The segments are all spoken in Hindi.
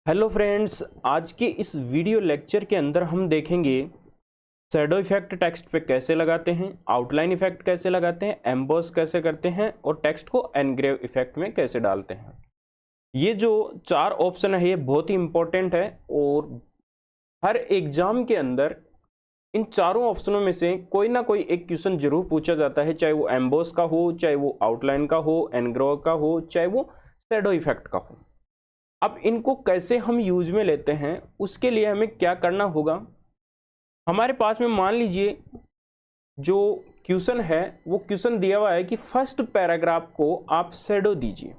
हेलो फ्रेंड्स, आज के इस वीडियो लेक्चर के अंदर हम देखेंगे शैडो इफेक्ट टेक्स्ट पे कैसे लगाते हैं, आउटलाइन इफेक्ट कैसे लगाते हैं, एम्बोस कैसे करते हैं और टेक्स्ट को एनग्रेव इफेक्ट में कैसे डालते हैं। ये जो चार ऑप्शन है ये बहुत ही इंपॉर्टेंट है और हर एग्जाम के अंदर इन चारों ऑप्शनों में से कोई ना कोई एक क्वेश्चन जरूर पूछा जाता है, चाहे वो एम्बोस का हो, चाहे वो आउटलाइन का हो, एनग्रेव का हो, चाहे वो शैडो इफेक्ट का हो। अब इनको कैसे हम यूज में लेते हैं उसके लिए हमें क्या करना होगा। हमारे पास में मान लीजिए जो क्वेश्चन है वो क्वेश्चन दिया हुआ है कि फर्स्ट पैराग्राफ को आप शैडो दीजिए।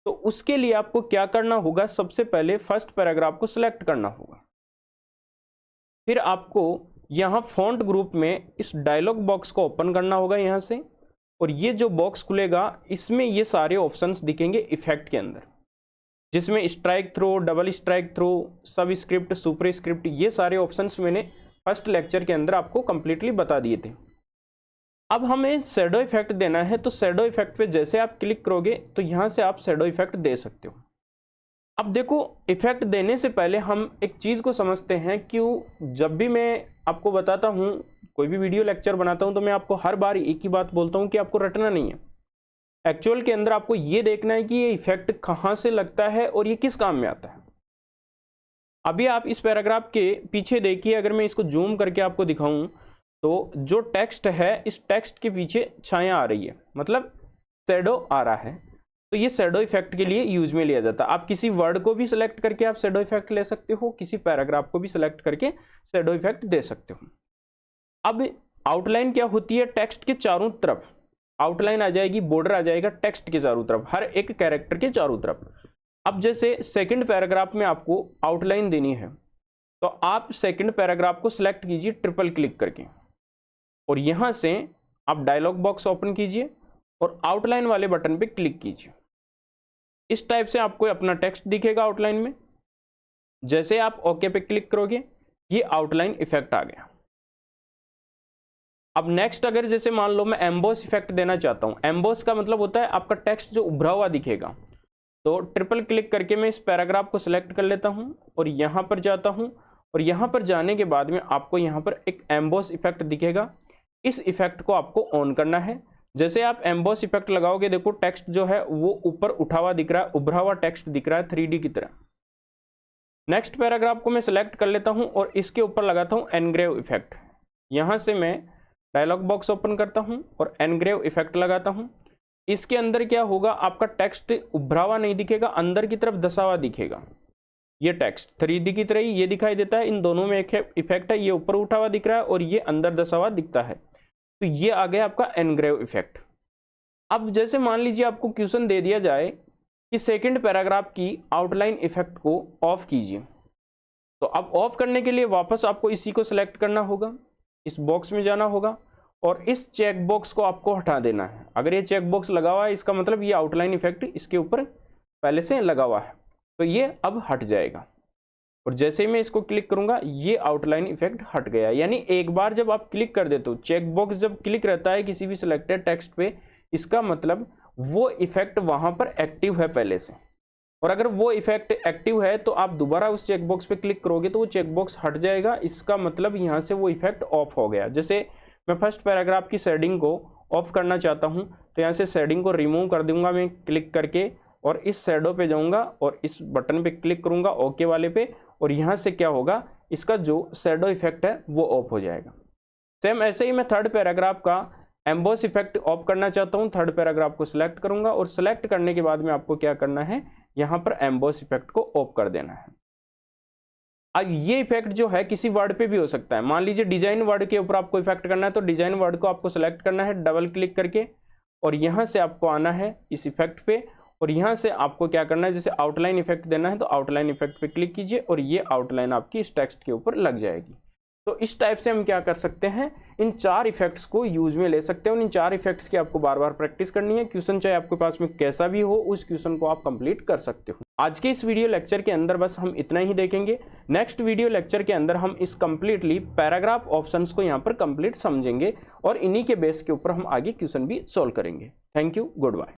तो उसके लिए आपको क्या करना होगा, सबसे पहले फर्स्ट पैराग्राफ को सिलेक्ट करना होगा। फिर आपको यहाँ फॉन्ट ग्रुप में इस डायलॉग बॉक्स को ओपन करना होगा यहाँ से, और ये जो बॉक्स खुलेगा इसमें ये सारे ऑप्शंस दिखेंगे इफेक्ट के अंदर, जिसमें strikethrough, double strikethrough, subscript, superscript, ये सारे ऑप्शंस मैंने फर्स्ट लेक्चर के अंदर आपको कंप्लीटली बता दिए थे। अब हमें शैडो इफेक्ट देना है, तो शैडो इफेक्ट पे जैसे आप क्लिक करोगे तो यहाँ से आप शैडो इफेक्ट दे सकते हो। अब देखो, इफेक्ट देने से पहले हम एक चीज़ को समझते हैं कि जब भी मैं आपको बताता हूँ, कोई भी वीडियो लेक्चर बनाता हूँ, तो मैं आपको हर बार एक ही बात बोलता हूँ कि आपको रटना नहीं है। एक्चुअल के अंदर आपको ये देखना है कि ये इफेक्ट कहाँ से लगता है और ये किस काम में आता है। अभी आप इस पैराग्राफ के पीछे देखिए, अगर मैं इसको जूम करके आपको दिखाऊं तो जो टेक्स्ट है इस टेक्स्ट के पीछे छाया आ रही है, मतलब शैडो आ रहा है। तो ये शैडो इफेक्ट के लिए यूज में लिया जाता है। आप किसी वर्ड को भी सिलेक्ट करके आप शैडो इफेक्ट ले सकते हो, किसी पैराग्राफ को भी सिलेक्ट करके शैडो इफेक्ट दे सकते हो। अब आउटलाइन क्या होती है, टेक्स्ट के चारों तरफ आउटलाइन आ जाएगी, बॉर्डर आ जाएगा टेक्स्ट के चारों तरफ, हर एक कैरेक्टर के चारों तरफ। अब जैसे सेकंड पैराग्राफ में आपको आउटलाइन देनी है, तो आप सेकंड पैराग्राफ को सिलेक्ट कीजिए ट्रिपल क्लिक करके, और यहां से आप डायलॉग बॉक्स ओपन कीजिए और आउटलाइन वाले बटन पे क्लिक कीजिए। इस टाइप से आपको अपना टेक्स्ट दिखेगा आउटलाइन में। जैसे आप ओके पे क्लिक करोगे ये आउटलाइन इफेक्ट आ गया। अब नेक्स्ट, अगर जैसे मान लो मैं एम्बोस इफेक्ट देना चाहता हूं, एम्बोस का मतलब होता है आपका टेक्स्ट जो उभरा हुआ दिखेगा। तो ट्रिपल क्लिक करके मैं इस पैराग्राफ को सिलेक्ट कर लेता हूं और यहां पर जाता हूं, और यहां पर जाने के बाद में आपको यहां पर एक एम्बोस इफेक्ट दिखेगा। इस इफेक्ट को आपको ऑन करना है। जैसे आप एम्बोस इफेक्ट लगाओगे, देखो टेक्स्ट जो है वो ऊपर उठा हुआ दिख रहा है, उभरा हुआ टेक्स्ट दिख रहा है 3D की तरह। नेक्स्ट पैराग्राफ को मैं सिलेक्ट कर लेता हूं और इसके ऊपर लगाता हूं एनग्रेव इफेक्ट। यहां से मैं डायलॉग बॉक्स ओपन करता हूं और एनग्रेव इफेक्ट लगाता हूं। इसके अंदर क्या होगा, आपका टेक्स्ट उभरा हुआ नहीं दिखेगा, अंदर की तरफ दसा हुआ दिखेगा। ये टेक्स्ट 3D की तरह ही ये दिखाई देता है। इन दोनों में एक इफेक्ट है, ये ऊपर उठा हुआ दिख रहा है और ये अंदर दसा हुआ दिखता है। तो ये आ गया आपका एनग्रेव इफेक्ट। अब जैसे मान लीजिए आपको क्वेश्चन दे दिया जाए कि सेकेंड पैराग्राफ की आउटलाइन इफेक्ट को ऑफ कीजिए, तो अब ऑफ करने के लिए वापस आपको इसी को सिलेक्ट करना होगा, इस बॉक्स में जाना होगा और इस चेक बॉक्स को आपको हटा देना है। अगर ये चेक बॉक्स लगा हुआ है इसका मतलब ये आउटलाइन इफेक्ट इसके ऊपर पहले से लगा हुआ है, तो ये अब हट जाएगा। और जैसे ही मैं इसको क्लिक करूंगा ये आउटलाइन इफेक्ट हट गया। यानी एक बार जब आप क्लिक कर देते हो, चेक बॉक्स जब क्लिक रहता है किसी भी सिलेक्टेड टेक्स्ट पे, इसका मतलब वो इफेक्ट वहां पर एक्टिव है पहले से। और अगर वो इफेक्ट एक्टिव है तो आप दोबारा उस चेक बॉक्स पे क्लिक करोगे तो वो चेक बॉक्स हट जाएगा। इसका मतलब यहाँ से वो इफेक्ट ऑफ हो गया। जैसे मैं फर्स्ट पैराग्राफ की शेडिंग को ऑफ करना चाहता हूँ, तो यहाँ से शेडिंग को रिमूव कर दूंगा मैं क्लिक करके, और इस शैडो पे जाऊंगा और इस बटन पे क्लिक करूंगा ओके वाले पे, और यहाँ से क्या होगा, इसका जो शैडो इफेक्ट है वो ऑफ हो जाएगा। सेम ऐसे ही मैं थर्ड पैराग्राफ का एम्बोस इफेक्ट ऑफ करना चाहता हूँ, थर्ड पैराग्राफ को सिलेक्ट करूंगा और सिलेक्ट करने के बाद में आपको क्या करना है, यहाँ पर एम्बोस इफेक्ट को ऑफ कर देना है। अब ये इफेक्ट जो है किसी वर्ड पे भी हो सकता है। मान लीजिए डिजाइन वर्ड के ऊपर आपको इफेक्ट करना है, तो डिजाइन वर्ड को आपको सिलेक्ट करना है डबल क्लिक करके, और यहाँ से आपको आना है इस इफेक्ट पे, और यहाँ से आपको क्या करना है, जैसे आउटलाइन इफेक्ट देना है तो आउटलाइन इफेक्ट पे क्लिक कीजिए और ये आउटलाइन आपकी इस टेक्स्ट के ऊपर लग जाएगी। तो इस टाइप से हम क्या कर सकते हैं, इन चार इफेक्ट्स को यूज में ले सकते हैं। और इन चार इफेक्ट्स की आपको बार बार प्रैक्टिस करनी है। क्वेश्चन चाहे आपके पास में कैसा भी हो, उस क्वेश्चन को आप कंप्लीट कर सकते हो। आज के इस वीडियो लेक्चर के अंदर बस हम इतना ही देखेंगे। नेक्स्ट वीडियो लेक्चर के अंदर हम इस कंप्लीटली पैराग्राफ ऑप्शंस को यहाँ पर कंप्लीट समझेंगे और इन्हीं के बेस के ऊपर हम आगे क्वेश्चन भी सॉल्व करेंगे। Thank you, good bye.